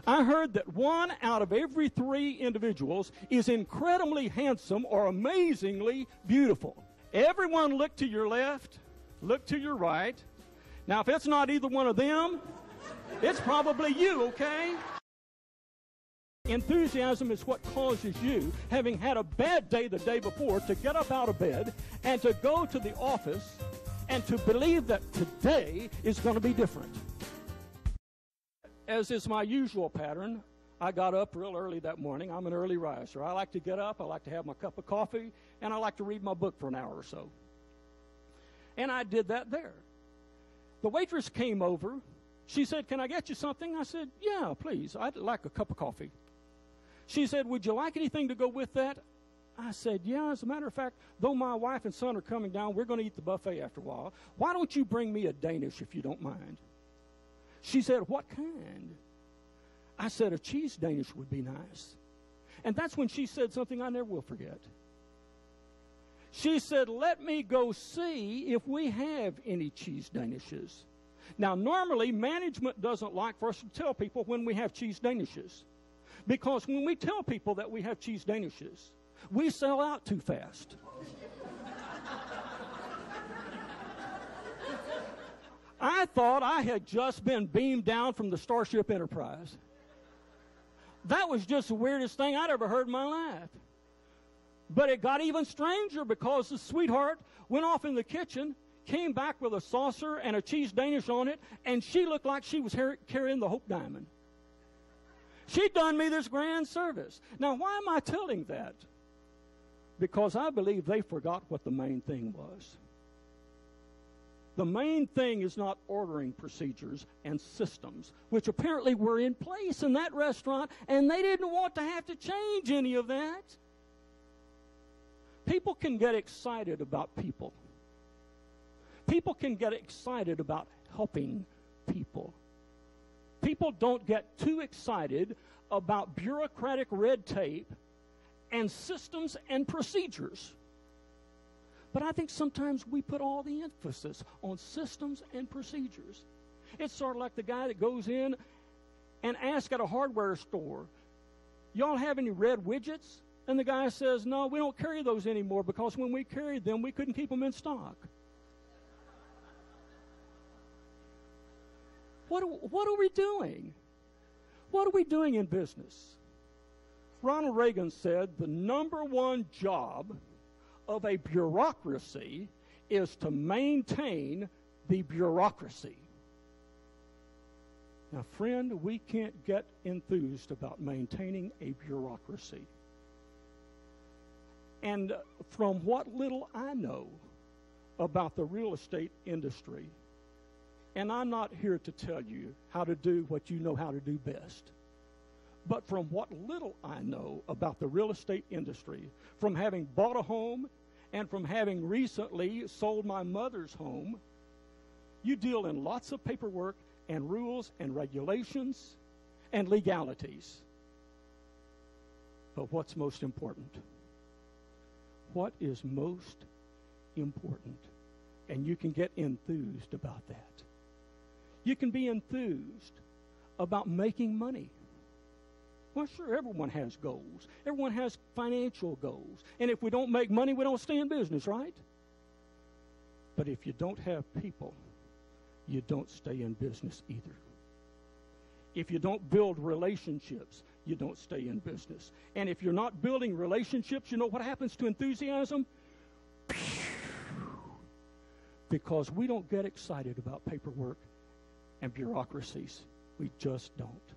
I heard that 1 out of every 3 individuals is incredibly handsome or amazingly beautiful. Everyone look to your left, look to your right. Now, if it's not either one of them, it's probably you, okay? Enthusiasm is what causes you, having had a bad day the day before, to get up out of bed and to go to the office and to believe that today is going to be different. As is my usual pattern, I got up real early that morning. I'm an early riser. I like to get up, I like to have my cup of coffee, and I like to read my book for an hour or so. And I did that there. The waitress came over. She said, "Can I get you something?" I said, "Yeah, please. I'd like a cup of coffee." She said, "Would you like anything to go with that?" I said, "Yeah, as a matter of fact, though my wife and son are coming down, we're going to eat the buffet after a while. Why don't you bring me a Danish if you don't mind?" She said, "What kind?" I said, "A cheese Danish would be nice." And that's when she said something I never will forget. She said, "Let me go see if we have any cheese Danishes." Now, normally, management doesn't like for us to tell people when we have cheese Danishes. Because when we tell people that we have cheese Danishes, we sell out too fast. I thought I had just been beamed down from the Starship Enterprise. That was just the weirdest thing I'd ever heard in my life. But it got even stranger because the sweetheart went off in the kitchen, came back with a saucer and a cheese Danish on it, and she looked like she was carrying the Hope Diamond. She'd done me this grand service. Now, why am I telling that? Because I believe they forgot what the main thing was. The main thing is not ordering procedures and systems, which apparently were in place in that restaurant, and they didn't want to have to change any of that. People can get excited about people. People can get excited about helping people. People don't get too excited about bureaucratic red tape and systems and procedures. But I think sometimes we put all the emphasis on systems and procedures. It's sort of like the guy that goes in and asks at a hardware store, "Y'all have any red widgets?" And the guy says, "No, we don't carry those anymore because when we carried them, we couldn't keep them in stock." What are we doing? What are we doing in business? Ronald Reagan said the number one job of a bureaucracy is to maintain the bureaucracy. Now, friend, we can't get enthused about maintaining a bureaucracy. And from what little I know about the real estate industry, and I'm not here to tell you how to do what you know how to do best, but from what little I know about the real estate industry, from having bought a home and from having recently sold my mother's home, you deal in lots of paperwork and rules and regulations and legalities. But what's most important? What is most important? And you can get enthused about that. You can be enthused about making money. Well, sure, everyone has goals. Everyone has financial goals. And if we don't make money, we don't stay in business, right? But if you don't have people, you don't stay in business either. If you don't build relationships, you don't stay in business. And if you're not building relationships, you know what happens to enthusiasm? Because we don't get excited about paperwork and bureaucracies. We just don't.